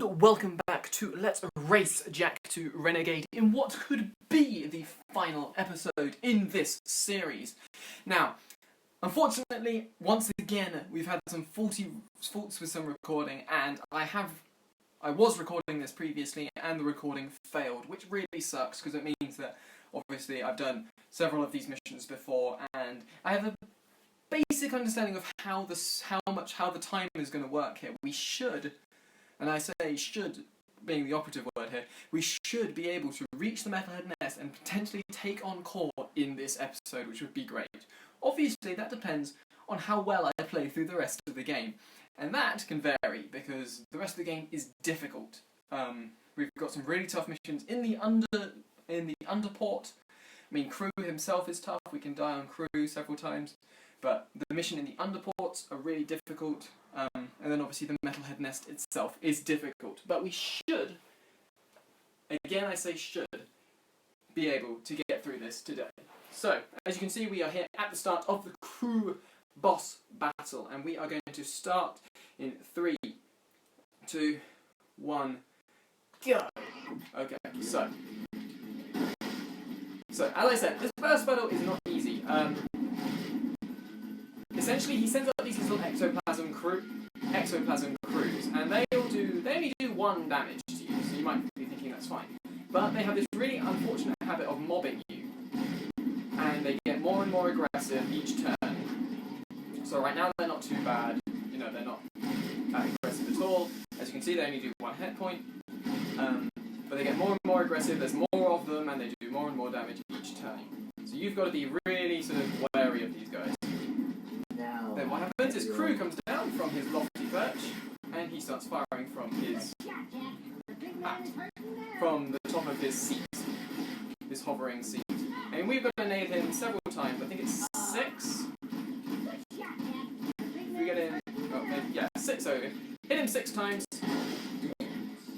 and welcome back to Let's Race Jack to Renegade in what could be the final episode in this series. Now, unfortunately, once again, we've had some faults with some recording, and I was recording this previously, and the recording failed, which really sucks, because it means that, obviously, I've done several of these missions before, and I have a basic understanding of how the time is going to work here. We should, and I say should being the operative word here, we should be able to reach the Metalhead Nest and potentially take on Core in this episode, which would be great. Obviously, that depends on how well I play through the rest of the game, and that can vary because the rest of the game is difficult. We've got some really tough missions in the Underport. I mean, Krew himself is tough. We can die on Krew several times. But the mission in the Underports are really difficult, and then obviously the Metalhead Nest itself is difficult. But we should, again I say should, be able to get through this today. So, as you can see, we are here at the start of the Krew boss battle, and we are going to start in 3, 2, 1, go! Okay, so as I said, this first battle is not easy. Essentially, he sends out these little ectoplasm crews, and they only do 1 damage to you, so you might be thinking that's fine. But they have this really unfortunate habit of mobbing you, and they get more and more aggressive each turn. So right now they're not too bad, they're not that aggressive at all. As you can see, they only do 1 hit point, but they get more and more aggressive, there's more of them, and they do more and more damage each turn. So you've got to be really sort of wary of these guys. Then what happens is Krew comes down from his lofty perch, and he starts firing from his from the top of his seat, his hovering seat. And we've got to nade him several times. I think it's 6. If we get in, 6. So hit him 6 times,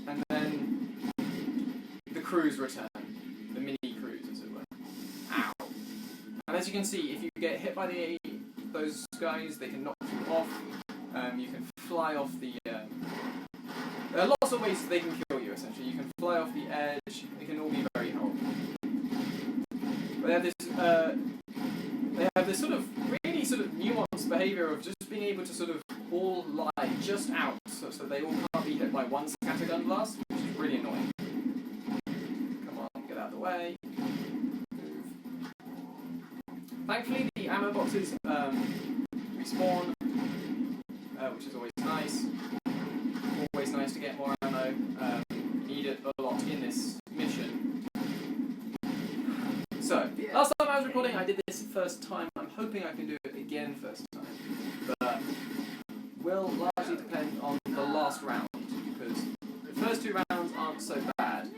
and then the crews return, the mini crews, as it were. Ow! And as you can see, if you get hit by those guys, they can knock you off. You can fly off the. There are lots of ways they can kill you. Essentially, you can fly off the edge. It can all be very helpful. But they have this sort of really sort of nuanced behaviour of just being able to sort of all lie just out, so they all can't be hit by 1 scattergun blast, which is really annoying. Come on, get out of the way. Move. Thankfully, the ammo boxes respawn, which is always nice. Always nice to get more ammo. Need it a lot in this mission. So, last time I was recording, I did this first time. I'm hoping I can do it again first time. But will largely depend on the last round, because the first 2 rounds aren't so bad,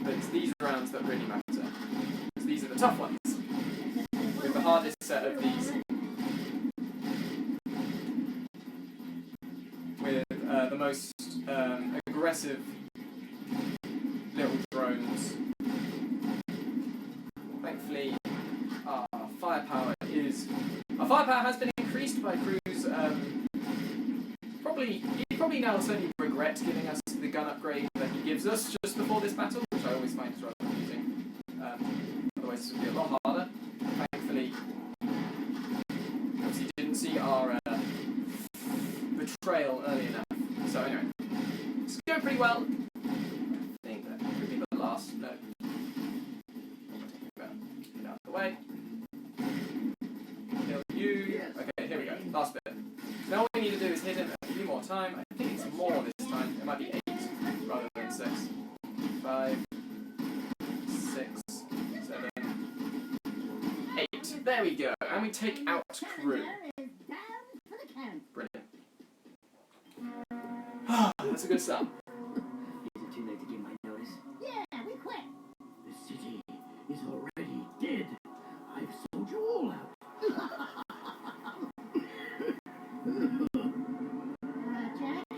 but it's these rounds that really matter. Because these are the tough ones. With the hardest set of these. With the most aggressive little drones. Thankfully, our firepower has been increased by Krew's. He probably now certainly regrets giving us the gun upgrade that he gives us just before this battle, which I always find is rather confusing. Otherwise, this would be a lot harder. Thankfully, obviously didn't see our betrayal early enough. So anyway, it's going pretty well. I think that could be the last. No. Get out of the way. Kill you. Okay, here we go. Last bit. Now all we need to do is hit him a few more times. I think it's more this time. It might be 8 rather than 6. 5, 6, 7, 8. There we go. And we take out Krew. Brilliant. That's a good start. Is it too late to give my notice? Yeah, we quit. The city is already dead. I've sold you all out. Jack, I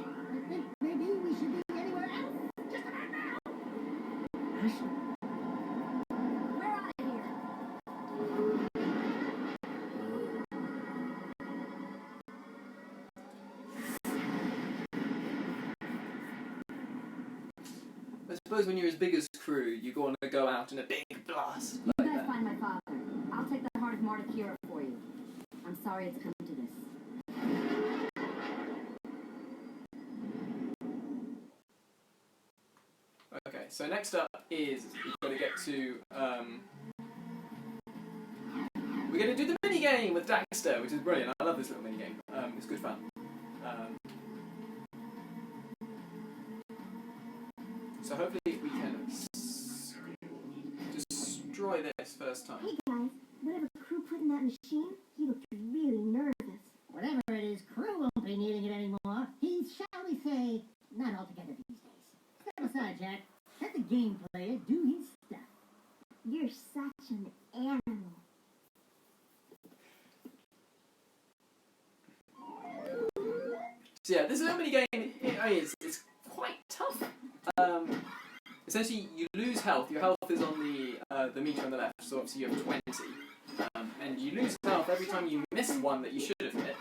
think maybe we should be anywhere else. Just about now. Ashley. We're out of here. I suppose when you're as big as Krew, you want to go out in a big blast. You Like guys that. find my father. I'll take the heart of Marta for you. I'm sorry it's come to this. Okay, so next up is we've got to get to we're going to do the mini game with Daxter, which is brilliant. I love this little mini game. It's good fun. So hopefully we can destroy this first time. Hey guys, whatever Krew put in that machine, he looked really nervous. Whatever it is, Krew won't be needing it anymore. He's, shall we say, not altogether these days. Step aside, Jack. Let the game player do his stuff. You're such an animal. So yeah, this little mini game it's quite tough. Essentially, you lose health. Your health is on the meter on the left, so obviously you have 20. And you lose health every time you miss one that you should have hit.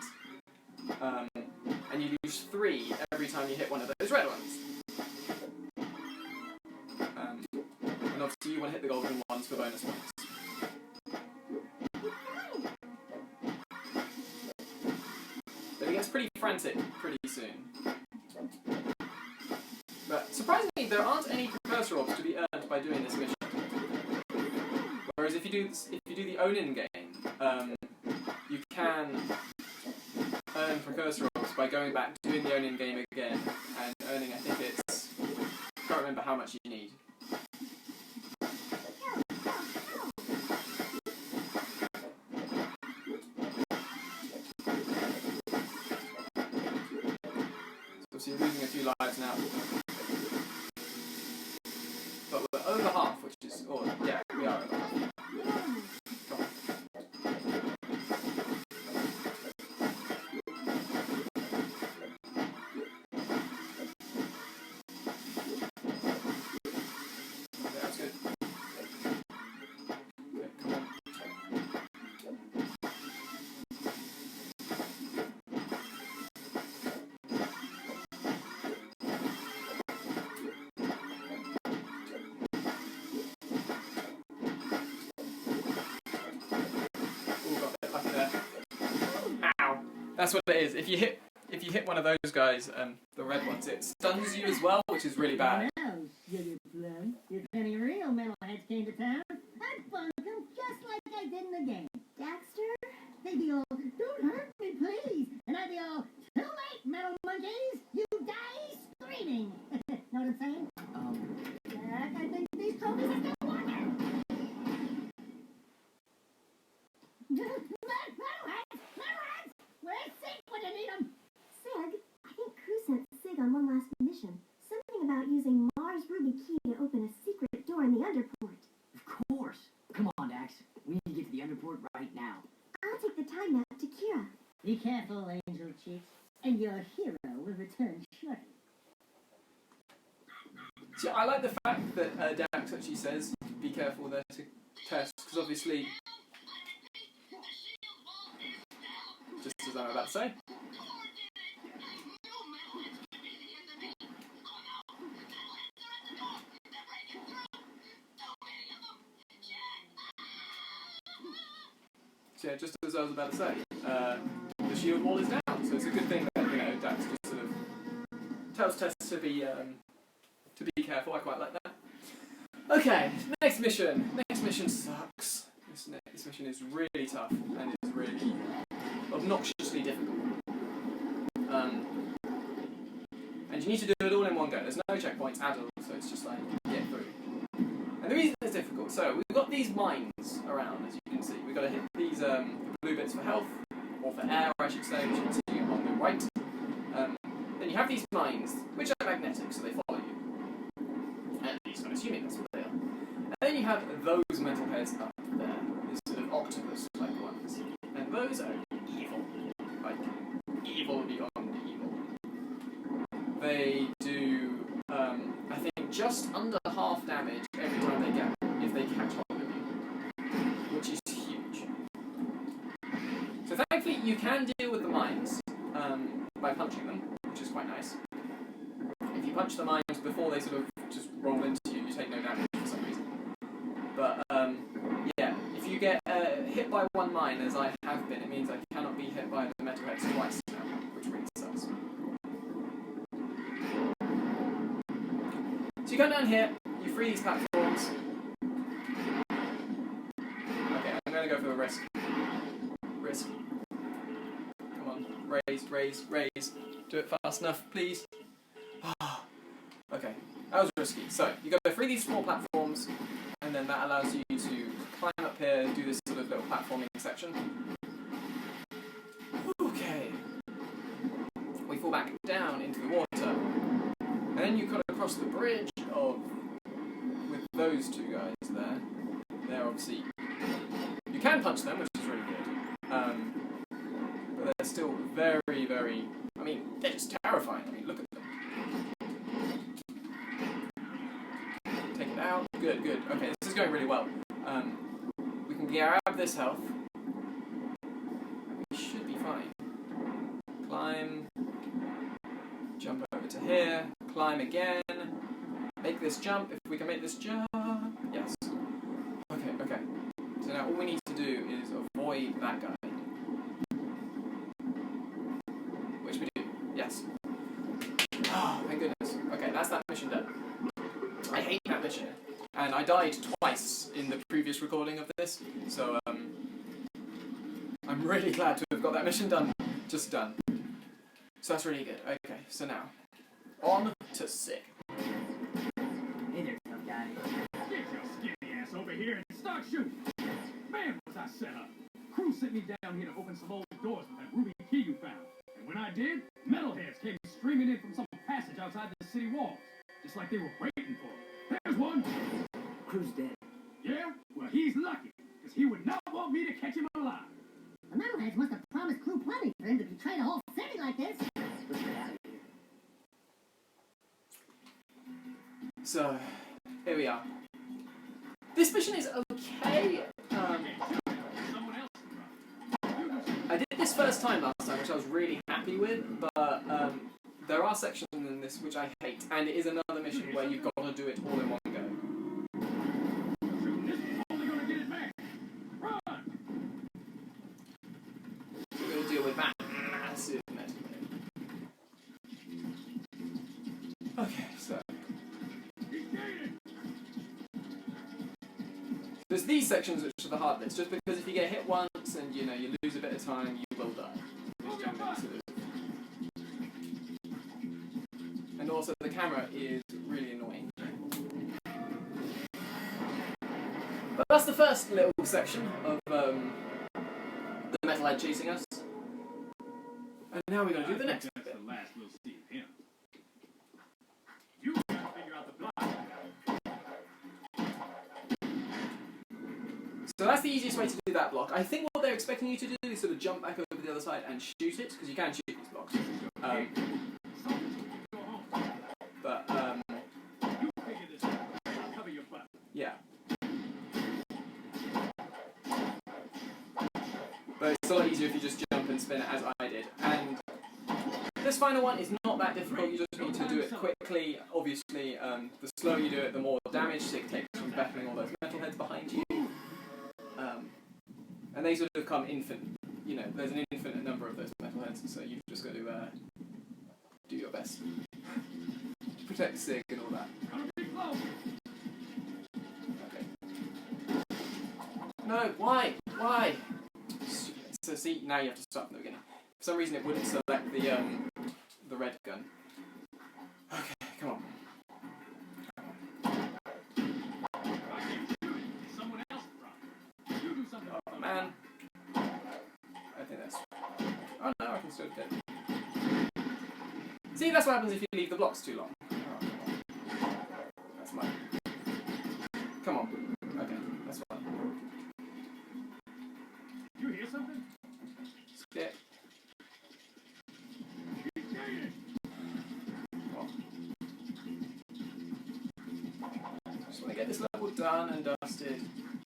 And you lose 3 every time you hit one of those red ones. And obviously you want to hit the golden ones for bonus points. But it gets pretty frantic pretty soon. But surprisingly, there aren't any precursor orbs to be earned by doing this mission. Whereas if you do the Onin game, you can earn precursor orbs by going back, doing the Onin game again, and earning, I think it's, I can't remember how much you need. So you're losing a few lives now. But we're over half, which is, oh yeah, we are over half. Come on. Okay, that's good. Okay, come on. That's what it is. If you hit one of those guys, the red ones, it stuns you as well, which is really bad. Now, sugar plum, if any real metalheads came to town, I'd bunk them just like I did in the game. Daxter? They'd be all, don't hurt me, please. And I'd be all, too late, metal monkeys. You die screaming. Know what I'm saying? Jack, I think these trophies are still working. Metalheads! Where's Sig when you need him? Sig? I think Krew sent Sig on one last mission. Something about using Mars Ruby Key to open a secret door in the Underport. Of course. Come on, Dax. We need to get to the Underport right now. I'll take the time map to Kira. Be careful, Angel Cheeks, and your hero will return shortly. See, I like the fact that Dax actually says, be careful there to test, because obviously, just as I'm about to say. So yeah, just as I was about to say, the shield wall is down, so it's a good thing that, Dax just sort of tells Tess to be careful. I quite like that. Okay, next mission. Next mission sucks. This mission is really tough and is really obnoxiously difficult. And you need to do it all in one go. There's no checkpoints at all, so it's just like, get through. And the reason it's difficult, so we've got these mines around, as you can see. We've got to hit these blue bits for health, or for air, I should say, which you can see on the right. Then you have these mines, which are magnetic, so they follow you. At least I'm assuming that's what they are. And then you have those metal heads up there, these sort of octopus-like ones. And those are evil. Like, evil beyond evil. They do, I think, just under half damage every time they get, if they catch hold of you. Which is huge. So thankfully you can deal with the mines by punching them, which is quite nice. If you punch the mines before they sort of just roll into you. You take no damage for some reason. But yeah, if you get hit by one mine, as I have been, it means I cannot be hit by the metalheads twice now, which really sucks. So you come down here, you free these platforms. Okay, I'm going to go for a risk. Risk. Come on, raise. Do it fast enough, please. Okay, that was risky. So, you go through these 4 platforms, and then that allows you to climb up here, do this sort of little platforming section. Okay. We fall back down into the water, and then you cut across the bridge with those 2 guys there. They're obviously... You can punch them, which is really good. But they're still very, very... I mean, they're just terrifying. I mean, look at them. Take it out. Good. Okay, this is going really well. We can grab this health. We should be fine. Climb. Jump over to here. Climb again. Make this jump. If we can make this jump. Yes. Okay. So now all we need to do is avoid that guy. Which we do. Yes. Oh, thank goodness. Okay, that's that mission done. I hate that mission. And I died twice in the previous recording of this, so I'm really glad to have got that mission done. Just done. So that's really good. Okay, so now, on to Sig. Hey there, tough guy. Get your skinny ass over here and start shooting. Man, was I set up. Krew sent me down here to open some old doors with that ruby key you found. And when I did, metalheads came streaming in from some passage outside the city walls. Just like they were waiting for it. There's one. Krew's dead. Yeah? Well, he's lucky, because he would not want me to catch him alive. The metalheads must have promised Krew plenty for him to betray the whole city like this. Let's get out of here. So, here we are. This mission is okay. Someone else can run. I did this first time last time, which I was really happy with, but there are sections in this which I hate, and it is another mission where you've got to do it all in one go. This is only going to get it back. Run! So we're going to deal with that massive metal. Okay, so there's these sections which are the hard bits, just because if you get hit once and you lose a bit of time, you will die. Just jump into it. And also the camera is really annoying. But that's the first little section of the metalhead chasing us. And now we're going to do the next That's bit. the last we'll see of him. You gotta figure out the block. So that's the easiest way to do that block. I think what they're expecting you to do is sort of jump back over the other side and shoot it, because you can shoot these blocks. Go home. But, You figure this out. I'll cover your butt. yeah. But it's a lot easier if you just jump and spin it as I did. And this final one is not that difficult, you just need to do it quickly. Obviously, the slower you do it, the more damage Sig takes from battling all those metalheads behind you. And they sort of come infinite, there's an infinite number of those metalheads, so you've just got to do your best. Protect Sig and all that. Okay. No, why? So see, now you have to start from the beginning. For some reason it wouldn't select the red gun. Okay, come on. Someone else run. You do something. Oh man. I think that's... Oh no, I can still do it. See, that's what happens if you leave the blocks too long. Oh, come on. That's mine. Come on. Okay, that's fine. You hear something? Skip. Just want to get this level done and dusted.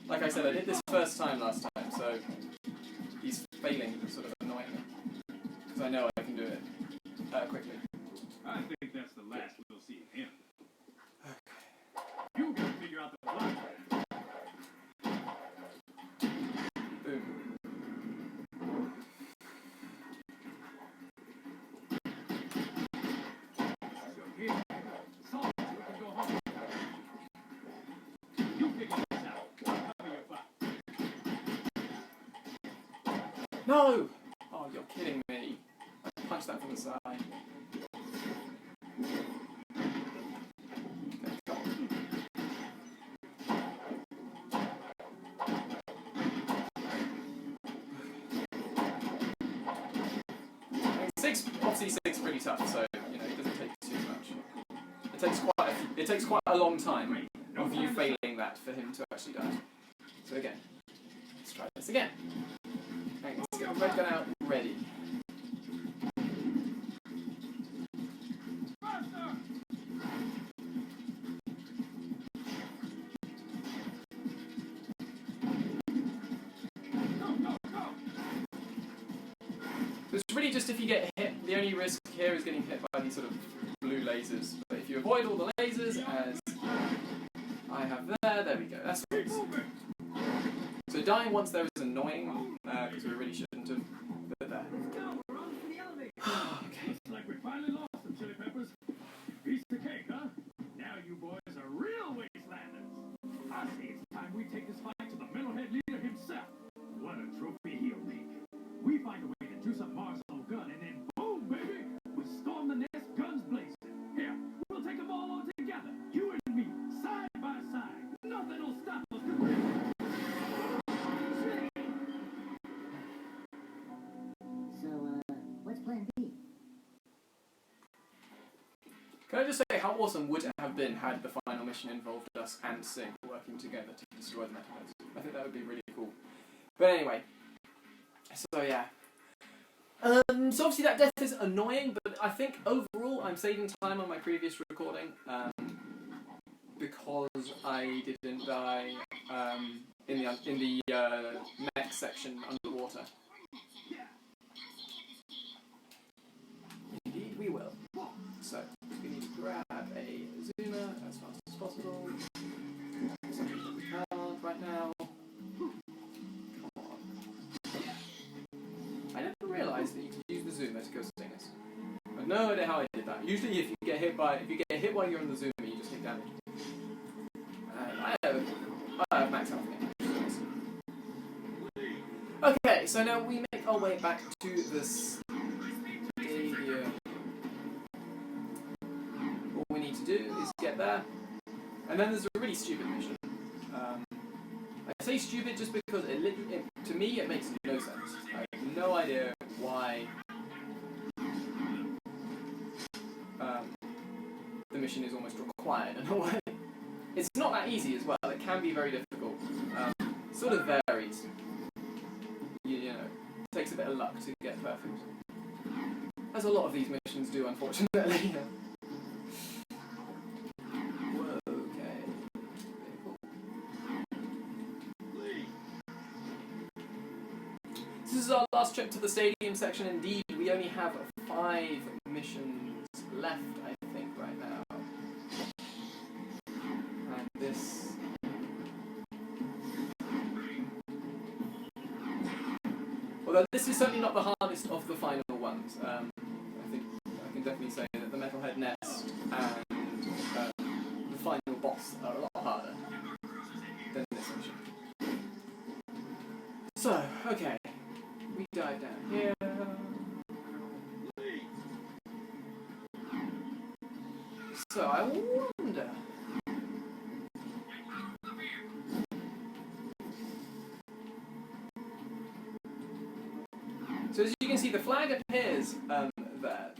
Like I said, I did this first time last time, so he's failing is sort of annoying me. Because I know I can do it quickly. I think that's the last we'll see of him. Okay. No! Oh, you're kidding me. I punched that from the side. Okay, go on. Obviously 6 pretty tough, so you know it doesn't take too much. It takes quite a long time of you failing that for him to actually die. So again, let's try this again. Okay, let's get the red gun out ready. So it's really just if you get hit, the only risk here is getting hit by these sort of blue lasers. But if you avoid all the lasers, as I have there we go, that's nice. So dying once there is annoying, because we really shouldn't have put it there. Okay. Like we finally lost some chili peppers. Piece of cake, huh? Now you boys are real wastelanders. I say it's time we take this fight to the metalhead leader himself. What a trophy he'll make. We find a way to juice up Mars' old gun, and then boom, baby, we storm the nest, guns blazing. Here, we'll take them all on together. You and me, side by side. Nothing will stop us. So, what's plan B? Can I just say how awesome would it have been had the final mission involved us and Sig working together to destroy the metalheads? I think that would be really cool. But anyway, so yeah. So obviously that death is annoying, but I think overall I'm saving time on my previous recording because I didn't die in the next section underwater. Indeed we will. So we need to grab a zoomer as fast as possible. Something that we can't right now. Come on. I never realised that you could use the zoomer to kill stingers. I have no idea how I did that. Usually if you get hit while you're on the zoomer, you just take damage. I have max health again. Okay, so now we make our way back to the stadium. All we need to do is get there. And then there's a really stupid mission. I say stupid just because to me it makes no sense. I have no idea why the mission is almost required in a way. It's not that easy as well. It can be very difficult. Sort of varies. You know, it takes a bit of luck to get perfect. As a lot of these missions do, unfortunately. Okay. This is our last trip to the stadium section. Indeed, we only have 5 missions left, I think, right now. And this... Although this is certainly not the hardest of the final ones. I think I can definitely say that the Metalhead Nest and the final boss are a lot harder than this mission. So, okay. We dive down here. So I wonder... So as you can see, the flag appears there,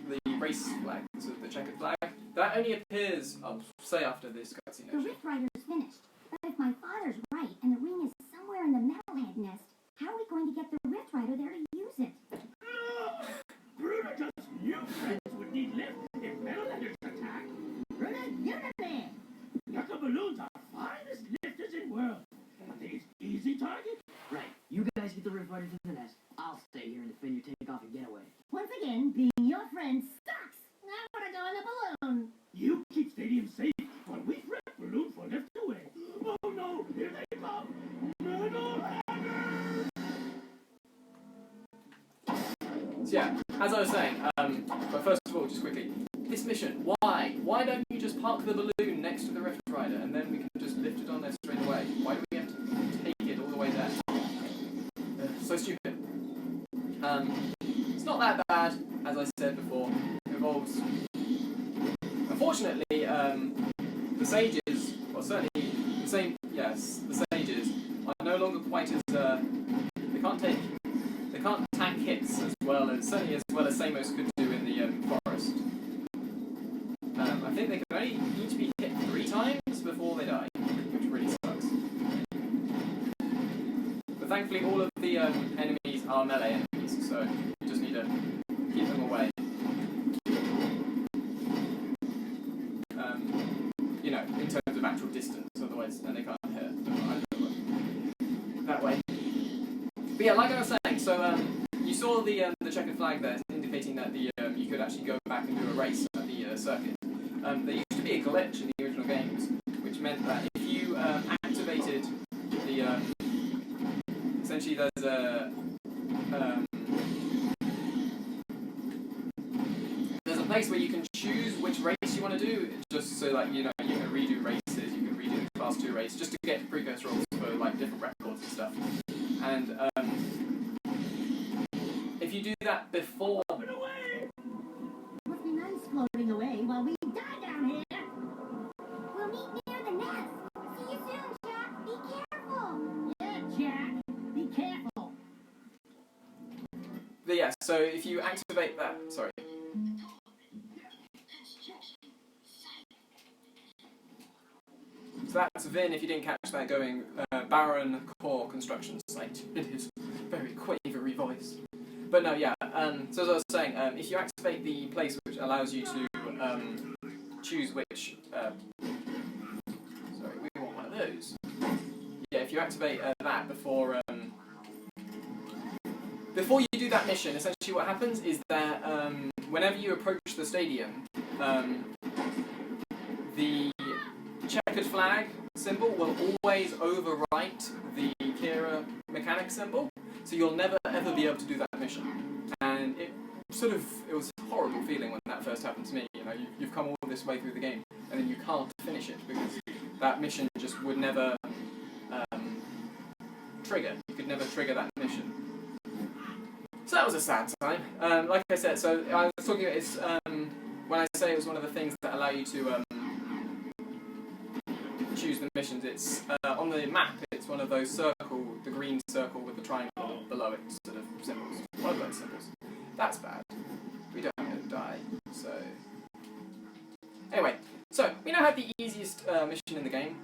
the race flag, sort of the checkered flag. That only appears, I'll say after this cutscene. The Rift Rider's finished. But if my father's right and the ring is somewhere in the Metalhead Nest, how are we going to get the Rift Rider there to use it? Bruder just knew friends would need lift if metalheaders attack. Renegade! Yucca balloons are finest lifters in world. Are they easy target? Right. You guys get the Rift Rider to the nest. I'll stay here and defend your takeoff and getaway. Once again, being your friend sucks. I want to go in the balloon. You keep stadium safe while we threat balloon for lift away. Oh no, here they come! Metalheaders! So yeah, as I was saying, but first of all, just quickly, this mission, why? Why don't you just park the balloon next to the Rift Rider and then we can just lift it on there straight away? Why do we have to take it all the way there? So stupid. unfortunately, the sages, well certainly the same, yes, the sages are no longer quite as they can't tank hits as well as certainly as well as Samos could do in the forest. I think they can only need to be hit 3 times before they die, which really sucks. But thankfully, all of the enemies are melee enemies, so you just need to keep them away. You know, in terms of actual distance, otherwise then they can't hit. That way. But yeah, like I was saying, so you saw the checkered flag there, indicating that the you could actually go back and do a race at the circuit. There used to be a glitch in the original games, which meant that if you activated the essentially there's a place where you can choose which race you want to do, just so like you know you can redo races, you can redo the class 2 race, just to get precursor rolls for like different records and stuff. And if you do that before, Must be nice floating away while we die down here. We'll meet near the nest. See you soon, Jack. Be careful. Yeah, Jack, be careful. but yeah, so if you activate that, sorry. So that's Vin, if you didn't catch that, going Baron Core Construction Site in his very quavery voice. But no, yeah, so as I was saying, if you activate the place which allows you to choose which... sorry, we want one of those. Yeah, if you activate that before you do that mission, essentially what happens is that whenever you approach the stadium, the checkered flag symbol will always overwrite the Kira mechanic symbol, so you'll never ever be able to do that mission. And it was a horrible feeling when that first happened to me. You know, you've come all this way through the game, and then you can't finish it because that mission just would never trigger. You could never trigger that mission. So that was a sad time. Like I said, so I was talking about it's when I say it was one of the things that allow you to choose the missions, it's on the map, it's one of those the green circle with the triangle below it sort of symbols. One of those symbols. That's bad. We don't want to die, so... Anyway, so we now have the easiest mission in the game.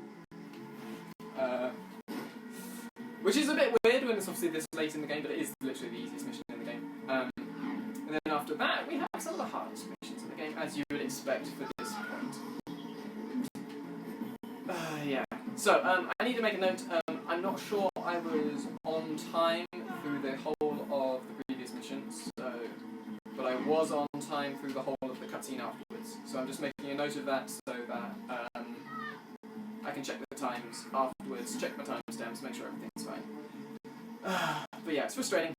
Which is a bit weird when it's obviously this late in the game, but it is literally the easiest mission in the game. And then after that, we have some of the hardest missions in the game, as you would expect for this point. Yeah. So, I need to make a note. I'm not sure I was on time through the whole of the previous missions, but I was on time through the whole of the cutscene afterwards. So I'm just making a note of that so that I can check the times afterwards, check my timestamps, make sure everything's fine. But yeah, it's frustrating.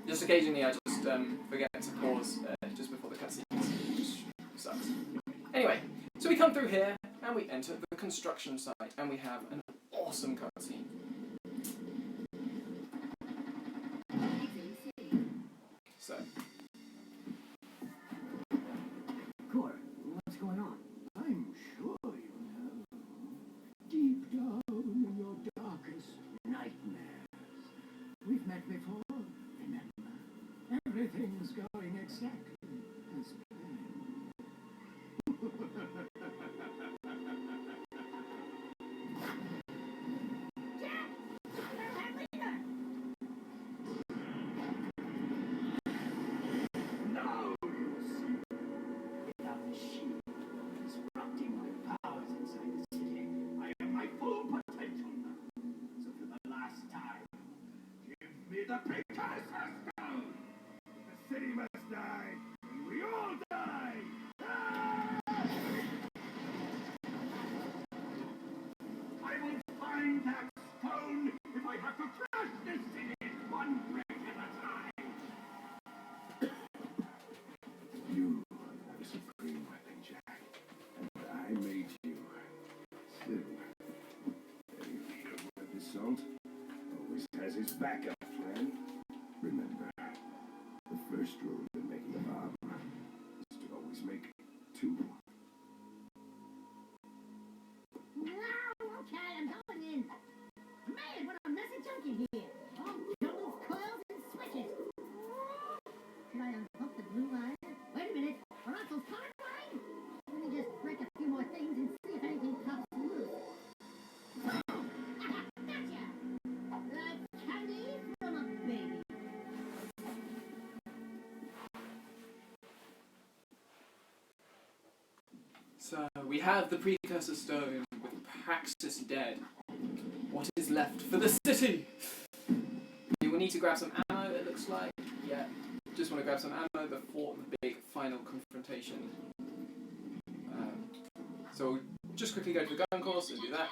Just occasionally I just forget to pause just before the cutscenes, which sucks. Anyway, so we come through here and we enter the construction site and we have an awesome cutscene. So. Core, what's going on? I'm sure you know. Deep down in your darkest nightmares. We've met before, remember? Everything's going exactly as planned. Now you see. Without the shield disrupting my powers inside the city, I have my full potential now. So for the last time, give me the precursor stone! The city must die, and we all die! Ah! I will find that stone if I have to crush this city one brick at a time! You are the supreme weapon, Jack, and I made you. Still, a leader worth his salt always has his backup plan. Remember, the first rule in making a bomb is to always So, we have the precursor stone with Praxis dead. What is left for the city? You will need to grab some ammo, it looks like. Yeah, just want to grab some ammo before the big final confrontation. So, we'll just quickly go to the gun course and do that.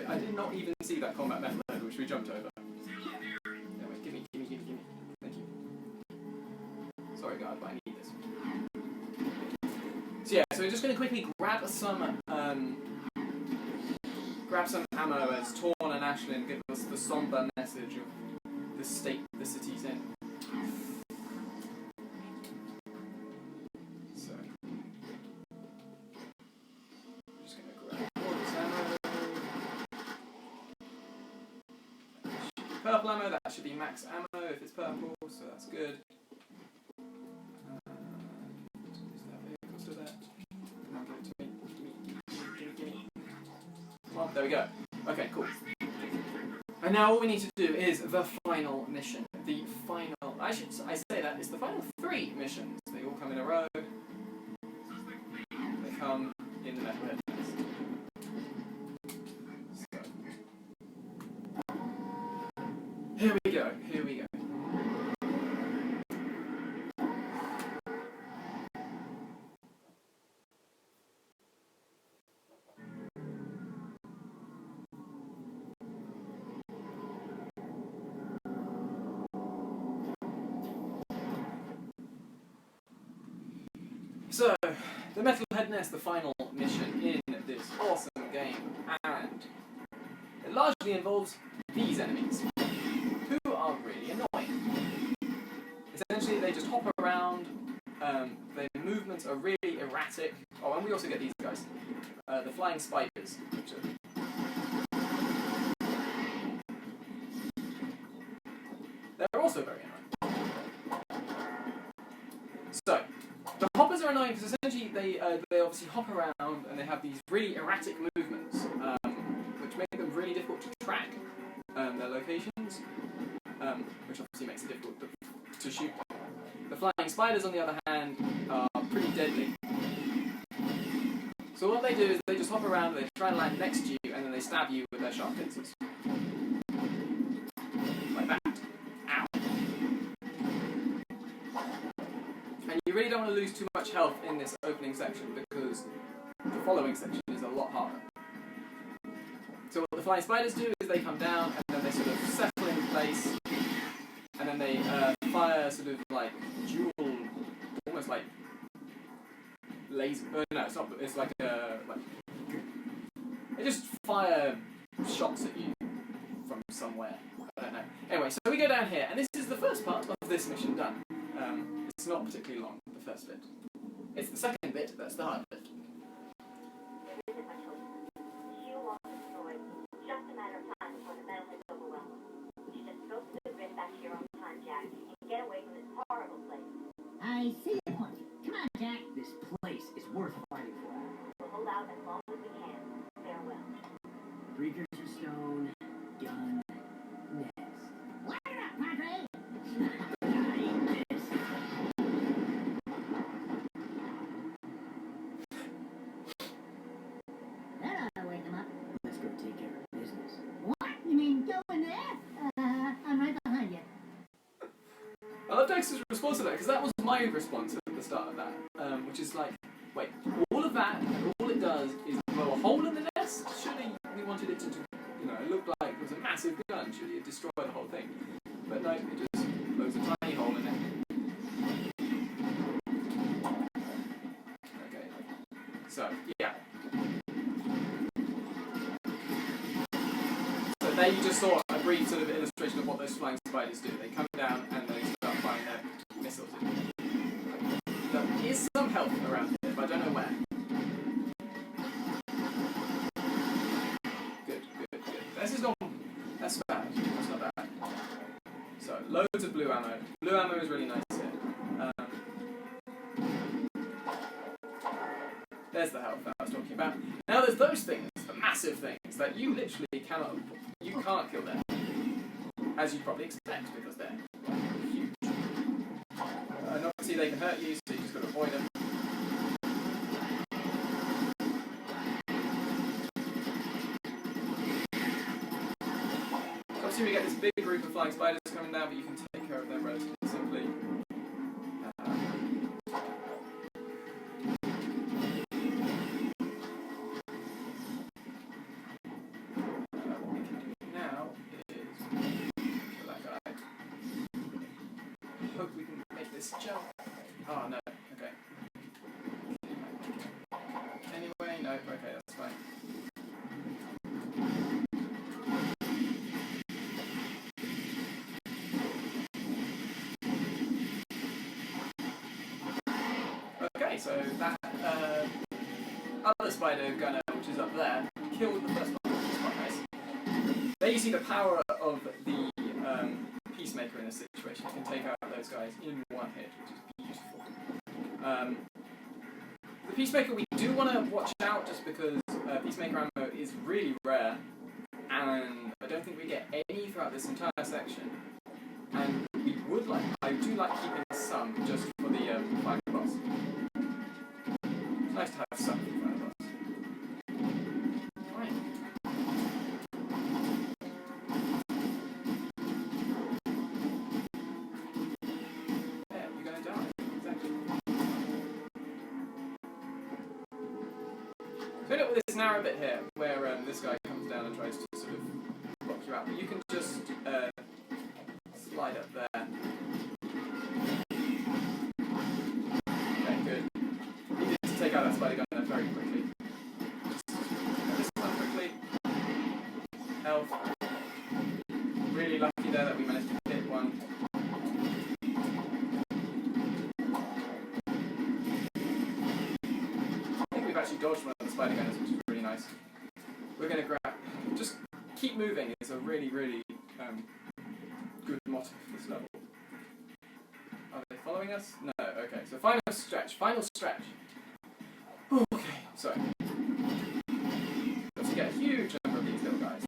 I did not even see that combat method, which we jumped over. Anyway, gimme. Thank you. Sorry, guard, but I need this. So yeah, so we're just going to quickly grab some ammo as Torn and Ashlyn give us the somber message of the state the city's in. So, I'm just going to grab all this ammo. Purple ammo, that should be max ammo if it's purple, so that's good. Is that vehicle still there? Come on, give it to me. Gimme. Come on, there we go. Okay, cool. And now all we need to do is the final mission. The final, I say that, it's the final 3 missions. They all come in a row. They come in the metalhead nest. Here we go. So, the Metalhead Nest, the final mission in this awesome game, and it largely involves these enemies, who are really annoying. Essentially, they just hop around, their movements are really erratic. Oh, and we also get these guys, the flying spiders, which are... They're also very annoying. So, the hoppers are annoying because essentially they obviously hop around and they have these really erratic movements, which make them really difficult to track their locations, which obviously makes it difficult to shoot them. The flying spiders, on the other hand, are pretty deadly. So what they do is they just hop around, they try and land next to you, and then they stab you with their sharp pincers. Like that. Ow. And you really don't want to lose too much health in this opening section because the following section is a lot harder. So what the flying spiders do is they come down and then they sort of settle in place and then they fire sort of like dual, almost like laser, no it's not, it's like a, they just fire shots at you from somewhere, I don't know. Anyway, so we go down here and this is the first part of this mission done. It's not particularly long, the first bit. It's the second bit that's the hard bit. Just a matter of time before the metal is overwhelmed. You should just go through the grid back to your own time, Jack, and get away from this horrible place. I see your point. Come on, Jack. This place is worth fighting for. We'll hold out as long as we can. Farewell. Precursor stone, gun, nest. Light it up, Padre! That ought to wake them up. Let's go take care of business. What? You mean go in there? I'm right behind you. I love Dexter's response to that, because that was my response at the start of that, which is like, wait, all of that, and all it does is blow a hole in the nest? Surely we wanted it to, you know, it looked like it was a massive gun, surely it destroyed the whole thing. But no, it just blows a tiny hole in it. Okay, so, yeah. So there you just saw a brief sort of illustration of what those flying spiders do. They come down and they start firing their missiles. There is some health around here, but I don't know where. Good. This is not... That's bad. That's not bad. So, loads of blue ammo. Blue ammo is really nice here. there's the health that I was talking about. Now there's those things, the massive things, that you literally can't kill them. As you'd probably expect, because they're huge. And obviously they can hurt you, so you just got to avoid them. So obviously we get this big group of flying spiders coming down, but you can take care of them relatively simply. Jump. Oh no, okay. Anyway, no, okay, that's fine. Okay, so that other spider gunner, which is up there, killed the first one, which is quite nice. There you see the power of the Peacemaker in this situation. You can take out those guys in one hit, which is beautiful. The Peacemaker we do want to watch out just because Peacemaker ammo is really rare, and I don't think we get any throughout this entire section. And I do like keeping some just for the final boss. It's nice to have some for the final boss. So look at this narrow bit here, where this guy comes down and tries to sort of block you out, but you can just slide up there. Okay, good. He did to take out that spider gun very quickly. Just this one quickly. Health. Really lucky there that we managed to hit one. I think we've actually dodged one of the spider gunners, which is really nice. We're going to grab... Just keep moving is a really, really good motto for this level. Are they following us? No, okay. So final stretch. Okay, so... Let's get a huge number of these little guys.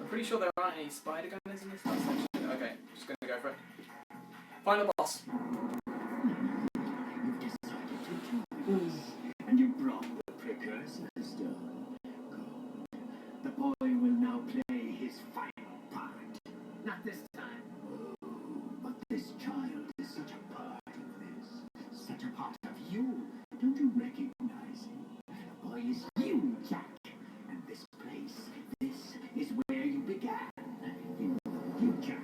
Pretty sure there aren't any spider gunners in this last section. Okay, just gonna go for it. Final boss. You've decided to do this, and you brought the precursor stone. Good. The boy will now play his final part. Not this time. Oh, but this child is such a part of this, such a part of you. Don't you recognize him? The boy is you, Jack, and this place. This is where you began, in the future.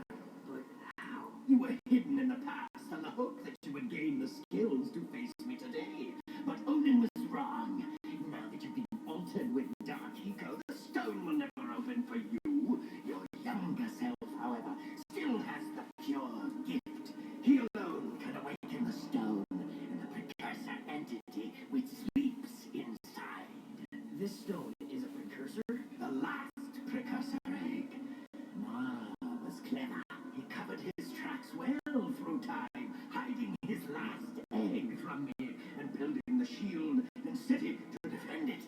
But now, you were hidden in the past on the hope that you would gain the skills to face me today. But Odin was wrong. Now that you've been altered with Dark Eco, the stone will never open for you. Your younger self, however, still has the pure gift. He alone can awaken the stone and the precursor entity which sleeps inside. This stone is a precursor? The last precursor egg. Marvelous clever. He covered his tracks well through time, hiding his last egg from me and building the shield and city to defend it.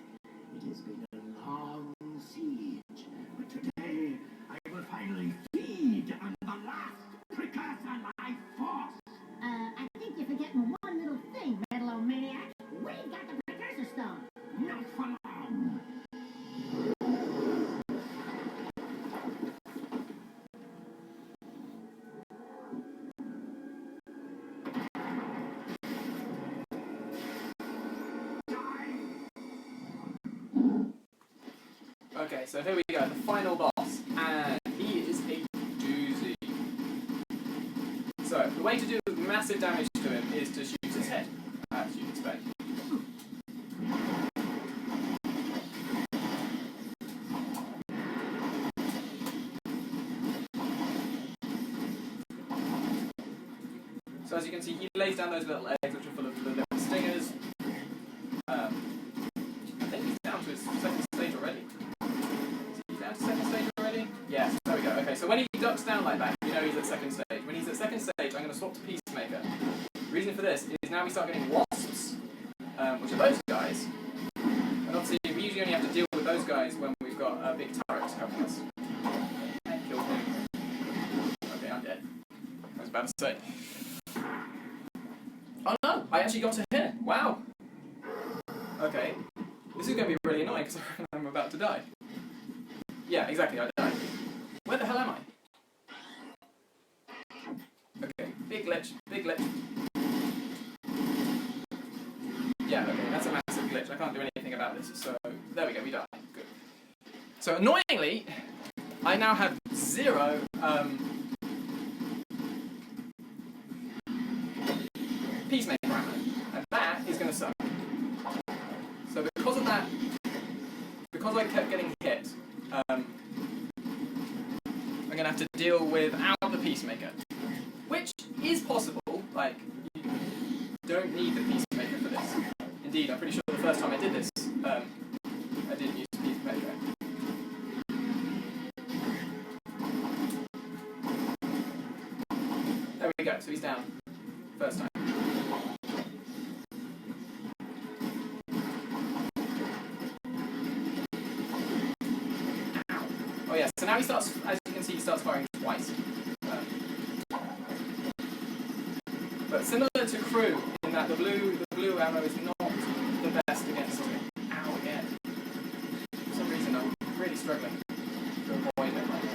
It has been a long siege, but today I will finally feed on the last precursor life force. I think you're forgetting one little thing, Metalomaniac. We got the precursor stone. Not for long. Okay, so here we go, the final boss, and he is a doozy. So, the way to do massive damage to him is to shoot his head, as you'd expect. So as you can see, he lays down those little eggs which are full of the little stingers. I think he's down to his second stage already. Is he down to second stage already? Yes, there we go. Okay, so when he ducks down like that, you know he's at second stage. When he's at second stage, I'm going to swap to Peacemaker. The reason for this is now we start getting wasps, which are those guys. And obviously, we usually only have to deal with those guys when we've got a big turret helping us. Kill him. Okay, I'm dead. I was about to say. Oh no! I actually got to hit. Wow. Okay. This is going to be really annoying because I'm about to die. Yeah, exactly. I died. Where the hell am I? Okay. Big glitch. Big glitch. Yeah. Okay. That's a massive glitch. I can't do anything about this. So there we go. We died. Good. So annoyingly, I now have 0 Peacemaker ammo, and that is going to suck. So because of that, because I kept getting hit, I'm going to have to deal without the Peacemaker, which is possible. Like, you don't need the Peacemaker for this. Indeed, I'm pretty sure the first time I did this, I didn't use the Peacemaker. There we go, so he's down. First time. Oh yeah, so now he starts, as you can see, he starts firing twice. But similar to Krew, in that the blue ammo is not the best against him. Ow, again. For some reason I'm really struggling to avoid it right now.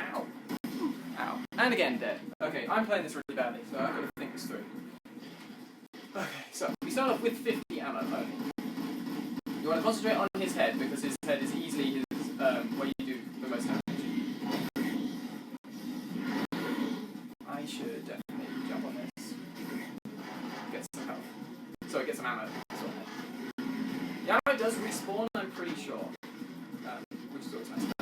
Ow. Ow. And again, dead. Okay, I'm playing this really badly, so I've got to think this through. Okay, so we start off with 50 ammo only. You want to concentrate on his head, because his head is easily his, where you do the most damage. I should definitely jump on this. Get some health. Sorry, get some ammo. The ammo does respawn, I'm pretty sure. Which is always nice to know.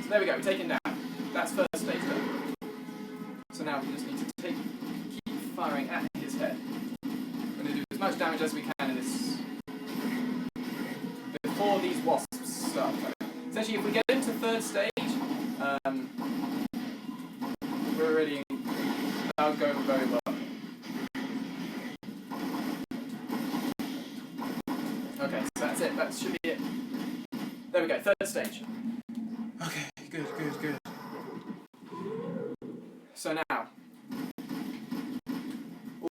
So there we go, we've taken down. That's first stage done. So now we just need to keep firing at his head. We're going to do as much damage as we can in this before these wasps start coming. Essentially, if we get into third stage, we're already that'll go very well. Okay, so that's it. That should be it. There we go. Third stage. Okay, good. So now,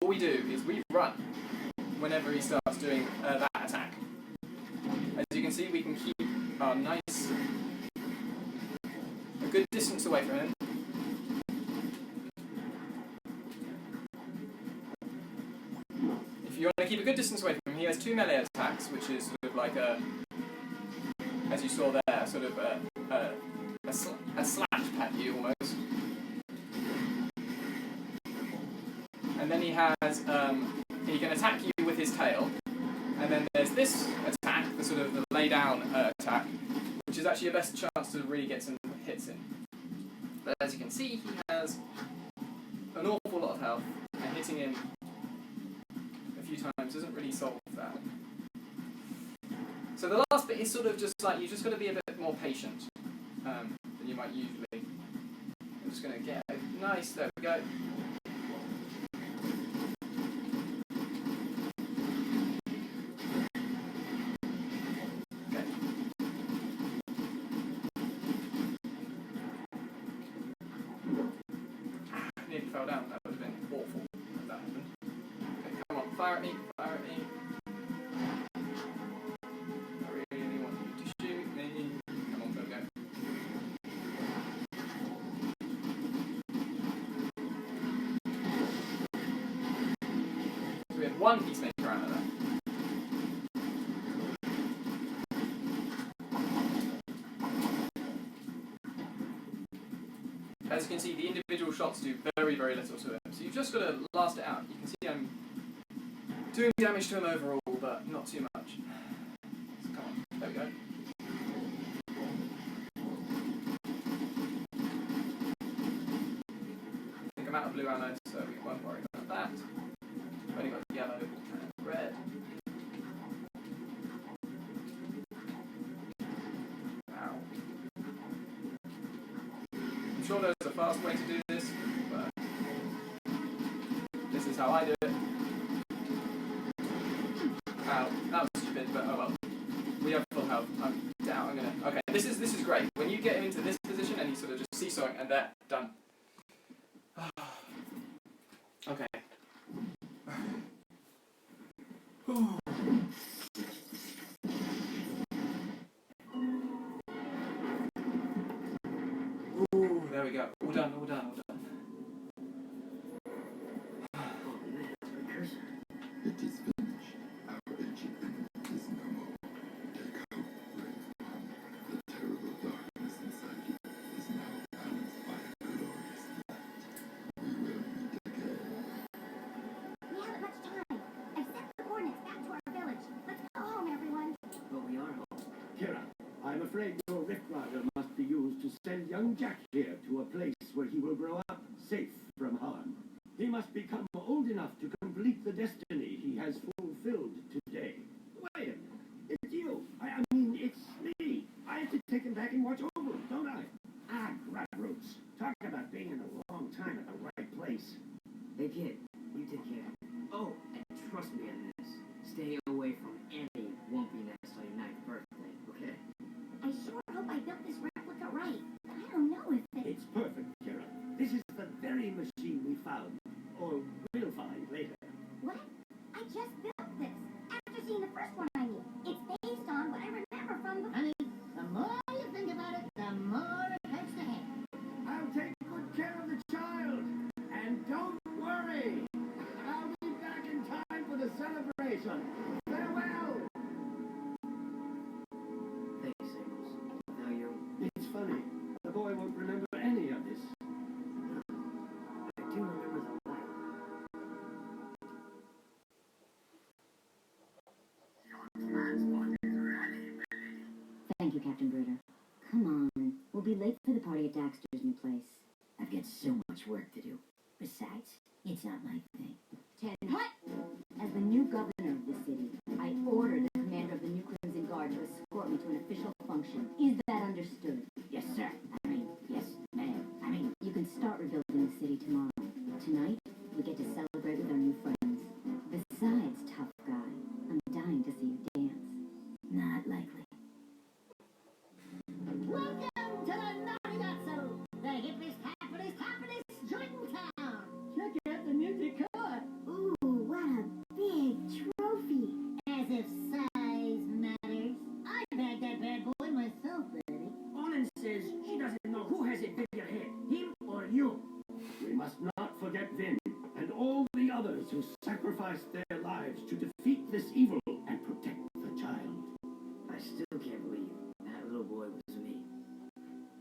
all we do is we run whenever he starts doing that attack. As you can see, we can keep our a good distance away from him. If you want to keep a good distance away from him, he has 2 melee attacks, which is sort of like a, as you saw there, sort of a slash at you almost. And then he has, he can attack you with his tail. And then there's this attack, the sort of the lay down attack, which is actually your best chance to really get some hits in. But as you can see, he has an awful lot of health, and hitting him a few times doesn't really solve that. So the last bit is sort of just like, you just got to be a bit more patient than you might usually. I'm just going to get a nice, there we go. Okay. Nearly fell down, that would have been awful if that happened. Okay, come on, fire at me, fire at me. One Peacemaker out of that. As you can see, the individual shots do very, very little to him. So you've just got to last it out. You can see I'm doing damage to him overall, but not too much. So come on, there we go. I think I'm out of blue ammo, so we won't worry about that. I've only got yellow and red. Ow. I'm sure there's a fast way to do this, but this is how I do it. Ow, that was stupid, but oh well. We have full health. I'm down. I'm gonna. Okay, this is great. When you get him into this position and he's sort of just seesawing, and there, done. Okay. Ooh, there we go. All done, all done, all done. Oh man, that's precursor. It is finished. Our ancient enemy is no more. Take out, brave one. The terrible darkness inside you is now balanced by a glorious light. We will meet again. We haven't much time. I've sent the coordinates back to our village. Let's go home, everyone. But we are home. Kira, I'm afraid your Rift Rider must be used to send young Jack here to a place where he will grow up safe from harm. He must become old enough to complete the destiny he has fulfilled today. Wait, it's you. I mean, it's me. I have to take him back and watch over him, don't I? Ah, grab roots. Talk about being in the wrong time at the right place. Hey kid, you take care. Oh, and trust me on this. Stay away from any wumpiness on your 9th birthday, okay? I sure hope I built this replica right. I don't know if It's perfect, Kira. This is the very machine we found. Or will find later. What? I just built this. After seeing the first one, I mean. It's based on what I remember from the... Honey, the more you think about it, the more it hurts the head. I'll take good care of the child. And don't worry. I'll be back in time for the celebration. Farewell. Thanks, Amos. Now you're... It's funny. The boy won't remember any of this. I do remember the light. Thank you, Captain Bruder. Come on. We'll be late for the party at Daxter's new place. I've got so much work to do. Besides, it's not my thing. Ten. What? As the new governor of the city, I order the commander of the new Crimson Guard to escort me to an official function. Is that understood? Yes, sir. Yes, ma'am. You can start rebuilding the city tomorrow. Tonight, we get to celebrate with our new friends. Besides, tough guy, I'm dying to see you dance. Not likely. Welcome to the Naughty the hippest, happiest joint in town. Check out the new decor. Ooh, what a big trophy. As if size matters. I bagged that bad boy myself, Betty. Onan says she doesn't know who has it bigger head, him or you. We must not forget Vin and all the others who sacrificed their lives to defeat this evil and protect the child. I still can't believe that little boy was me.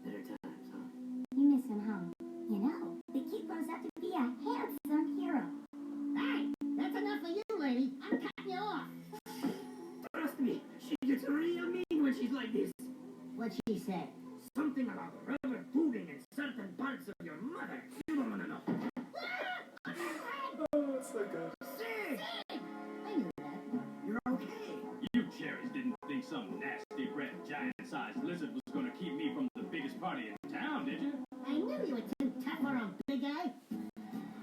Better times, huh? You miss him, huh? You know, the kid grows up to be a handsome hero. Hey, that's enough for you, lady. I'm cutting you off. Trust me, she gets real mean when she's like this. What'd she say? Something about rubber booting in certain parts of your mother. You don't want to know. Oh, it's so good. Sig! I knew that. You're okay. You cherries didn't think some nasty red giant-sized lizard was gonna keep me from the biggest party in town, did you? I knew you were too tough for him, big guy.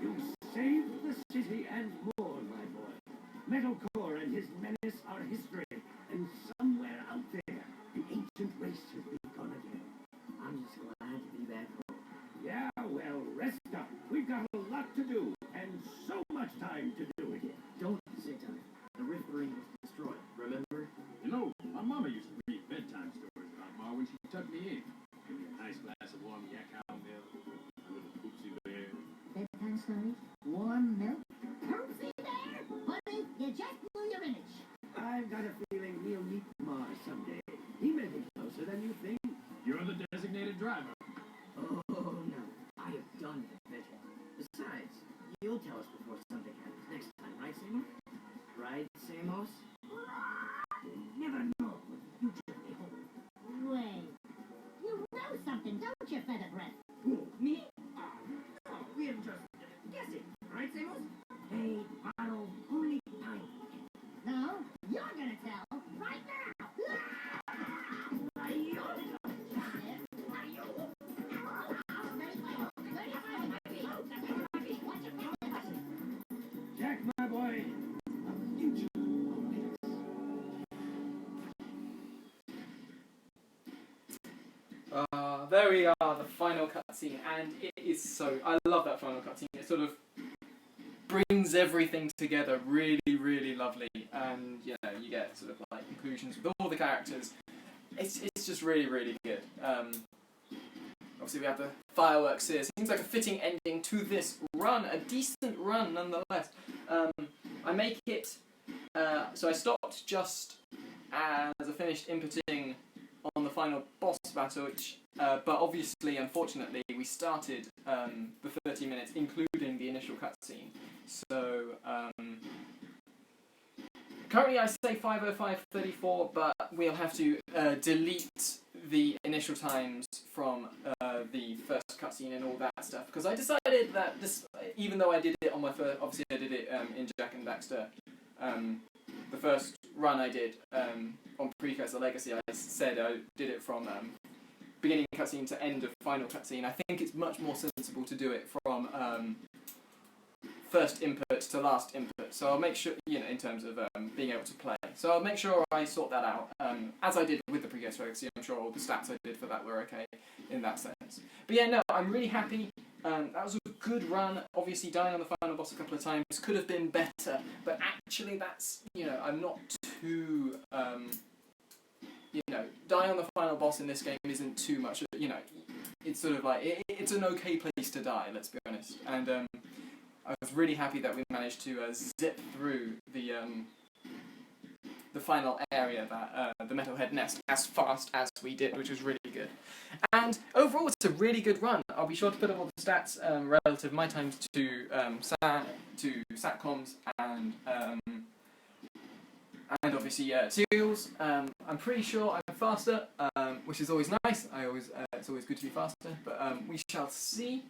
You saved the city and more, my boy. Metalcore and his menace are history. And somewhere out there, the ancient race has begun again. I'm just glad to be back home. Yeah, well, rest up. We've got a lot to do, and so much time to do it. Don't say time. The Rift Ring was destroyed, remember? You know, my mama used to read bedtime stories about Ma when she tucked me in. Give me a nice glass of warm yak milk, a little poopsie question, don't you, Feather Breath? Who? Me? Oh, we're just guessing, right, Samus? Hey, bottle, only pint. No, you're gonna tell right now. Jack, my boy. There we are, the final cutscene, and it is so... I love that final cutscene. It sort of brings everything together really, really lovely, and you know, you get sort of like conclusions with all the characters. It's just really, really good. Obviously we have the fireworks here. Seems like a fitting ending to this run, a decent run nonetheless. I make it, so I stopped just as I finished inputting on the final boss battle, which, but obviously, unfortunately, we started the 30 minutes, including the initial cutscene. So, currently I say 5:05:34, but we'll have to delete the initial times from the first cutscene and all that stuff, because I decided that this, even though I did it on my first, obviously I did it in Jak and Daxter, the first run I did on Precursor Legacy, I said I did it from beginning cutscene to end of final cutscene. I think it's much more sensible to do it from first input to last input. So I'll make sure, you know, in terms of being able to play. So I'll make sure I sort that out, as I did with the Precursor Legacy. I'm sure all the stats I did for that were okay in that sense. But yeah, no, I'm really happy. That was a good run. Obviously, dying on the final boss a couple of times could have been better, but actually that's, you know, I'm not too, you know, dying on the final boss in this game isn't too much, you know, it's sort of like, it's an okay place to die, let's be honest. And I was really happy that we managed to zip through the final area, that the Metalhead Nest, as fast as we did, which was really good. And overall, it's a really good run. I'll be sure to put up all the stats relative my times to SacComms and obviously Teals. I'm pretty sure I'm faster, which is always nice. It's always good to be faster, but we shall see.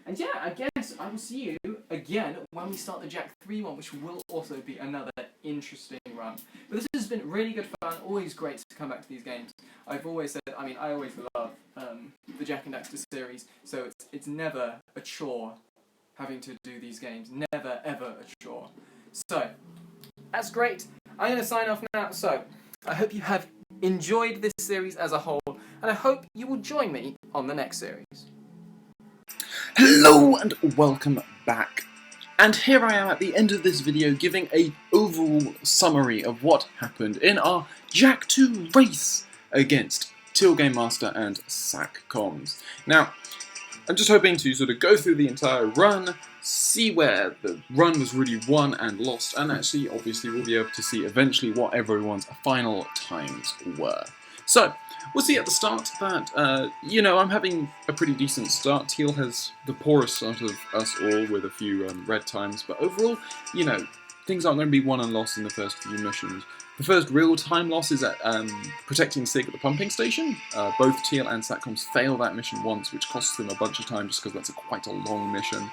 And yeah, I guess I will see you again when we start the Jak 3 one, which will also be another interesting run. But this has been really good fun, always great to come back to these games. I've always said, I mean, I always love the Jak and Daxter series, so it's never a chore having to do these games. Never, ever a chore. So, that's great. I'm going to sign off now. So, I hope you have enjoyed this series as a whole, and I hope you will join me on the next series. Hello and welcome back. And here I am at the end of this video giving a overall summary of what happened in our Jak 2 race against Tealgamemaster and SacComms. Now, I'm just hoping to sort of go through the entire run, see where the run was really won and lost, and actually, obviously, we'll be able to see eventually what everyone's final times were. So, we'll see at the start that, you know, I'm having a pretty decent start. Teal has the poorest start of us all with a few red times, but overall, you know, things aren't going to be won and lost in the first few missions. The first real time loss is at protecting Sig at the pumping station. Both Teal and SacComms fail that mission once, which costs them a bunch of time just because that's quite a long mission.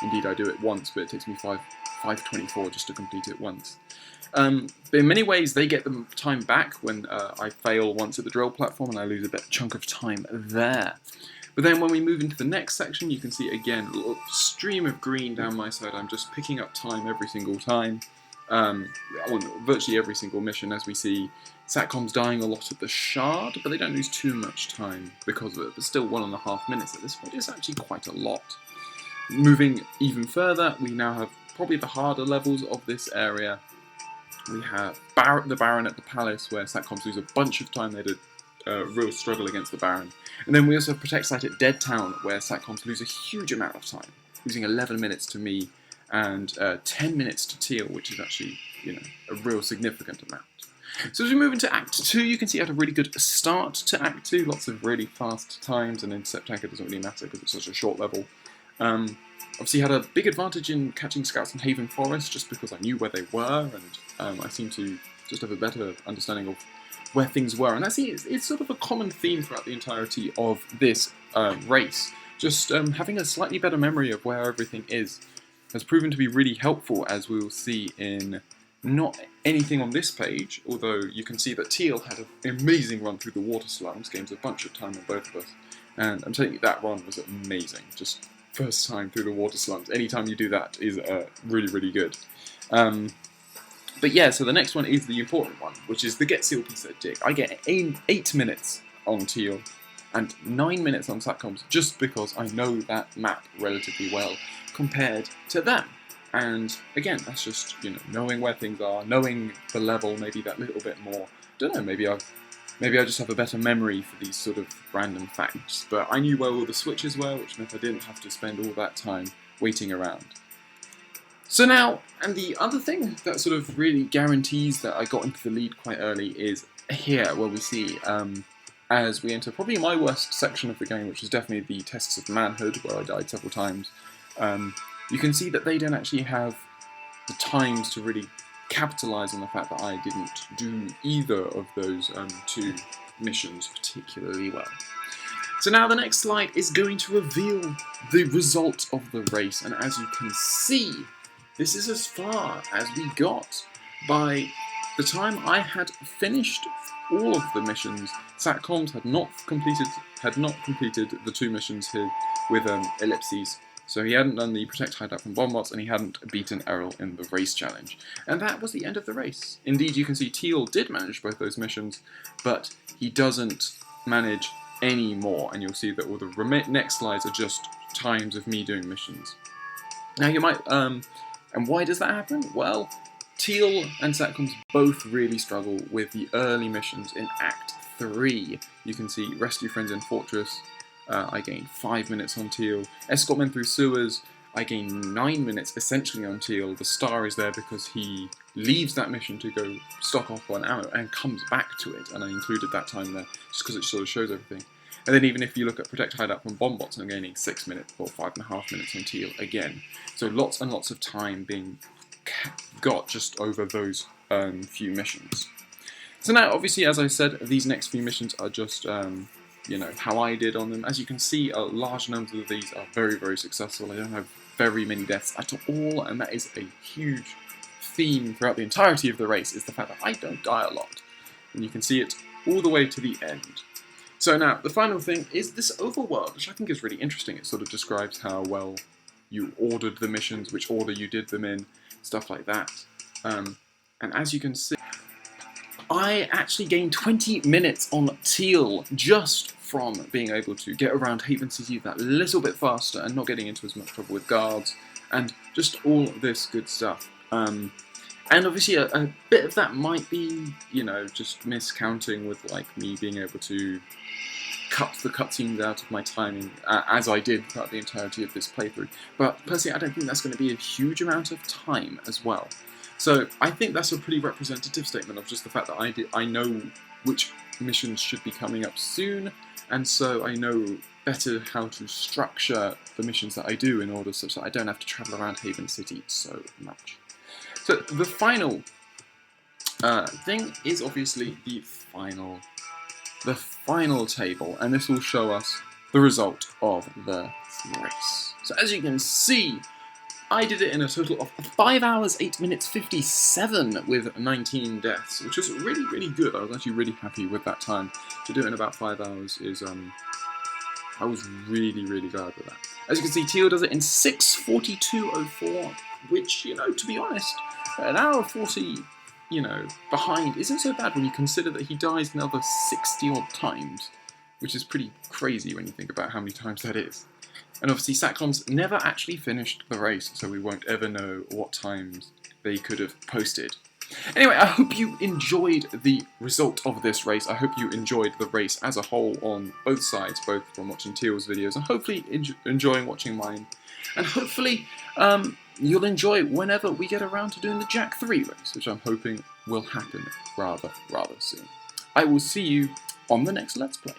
Indeed, I do it once, but it takes me 5:24 just to complete it once. But in many ways, they get the time back when I fail once at the drill platform and I lose a bit chunk of time there. But then when we move into the next section, you can see again a little stream of green down my side. I'm just picking up time every single time, on virtually every single mission, as we see SacComms dying a lot at the Shard, but they don't lose too much time because of it. But still 1.5 minutes at this point is actually quite a lot. Moving even further, we now have probably the harder levels of this area. We have the Baron at the Palace, where SacComms lose a bunch of time. They had a real struggle against the Baron. And then we also have Protect Site at Dead Town, where SacComms lose a huge amount of time, losing 11 minutes to me and 10 minutes to Teal, which is actually, you know, a real significant amount. So as we move into Act 2, you can see I had a really good start to Act 2, lots of really fast times, and in Septanker doesn't really matter because it's such a short level. Obviously had a big advantage in catching scouts in Haven Forest just because I knew where they were, and I seem to just have a better understanding of where things were. And I see it's sort of a common theme throughout the entirety of this race. Just having a slightly better memory of where everything is has proven to be really helpful, as we will see in not anything on this page, although you can see that Teal had an amazing run through the water slums, gains a bunch of time on both of us, and I'm telling you, that run was amazing. Just first time through the water slums, anytime you do that is really, really good. But yeah, so the next one is the important one, which is the Get Seal Piece at Dig. I get 8 minutes on Teal and 9 minutes on SacComms, just because I know that map relatively well compared to them. And again, that's just, you know, knowing where things are, knowing the level maybe that little bit more. Don't know, maybe I just have a better memory for these sort of random facts. But I knew where all the switches were, which meant I didn't have to spend all that time waiting around. So now, and the other thing that sort of really guarantees that I got into the lead quite early is here, where we see, as we enter probably my worst section of the game, which is definitely the Tests of Manhood, where I died several times. You can see that they don't actually have the times to really capitalise on the fact that I didn't do either of those two missions particularly well. So now the next slide is going to reveal the result of the race, and as you can see, this is as far as we got. By the time I had finished all of the missions, SacComms had not completed the two missions here with ellipses. So he hadn't done the Protect, Hide Out from Bombots, and he hadn't beaten Errol in the race challenge. And that was the end of the race. Indeed, you can see Teal did manage both those missions, but he doesn't manage any more. And you'll see that all the next slides are just times of me doing missions. Now you might, and why does that happen? Well, Teal and SacComms both really struggle with the early missions in Act 3. You can see Rescue Friends in Fortress. I gained 5 minutes on Teal. Escort Men Through Sewers, I gained 9 minutes essentially on Teal. The star is there because he leaves that mission to go stock up on ammo and comes back to it, and I included that time there just because it sort of shows everything. And then even if you look at Protect, Hide Out from Bombots, I'm gaining 6 minutes or 5.5 minutes on Teal again. So lots and lots of time being got just over those few missions. So now, obviously, as I said, these next few missions are just you know, how I did on them. As you can see, a large number of these are very, very successful. I don't have very many deaths at all, and that is a huge theme throughout the entirety of the race, is the fact that I don't die a lot. And you can see it all the way to the end. So now, the final thing is this overworld, which I think is really interesting. It sort of describes how well you ordered the missions, which order you did them in, stuff like that. And as you can see, I actually gained 20 minutes on Teal just from being able to get around Haven City that little bit faster and not getting into as much trouble with guards and just all this good stuff. And obviously a bit of that might be, you know, just miscounting with like me being able to cut the cutscenes out of my timing as I did throughout the entirety of this playthrough. But personally, I don't think that's going to be a huge amount of time as well. So I think that's a pretty representative statement of just the fact that I know which missions should be coming up soon, and so I know better how to structure the missions that I do in order such that I don't have to travel around Haven City so much. So the final thing is obviously the final table, and this will show us the result of the race. So as you can see, I did it in a total of 5 hours, 8 minutes, 57 with 19 deaths, which was really, really good. I was actually really happy with that time. To do it in about 5 hours is, I was really, really glad with that. As you can see, Teal does it in 6:42:04, which, you know, to be honest, an hour 40, you know, behind isn't so bad when you consider that he dies another 60 odd times, which is pretty crazy when you think about how many times that is. And obviously SacComms never actually finished the race, so we won't ever know what times they could have posted. Anyway, I hope you enjoyed the result of this race. I hope you enjoyed the race as a whole on both sides, both from watching Teal's videos and hopefully enjoying watching mine. And hopefully you'll enjoy whenever we get around to doing the Jack 3 race, which I'm hoping will happen rather soon. I will see you on the next Let's Play.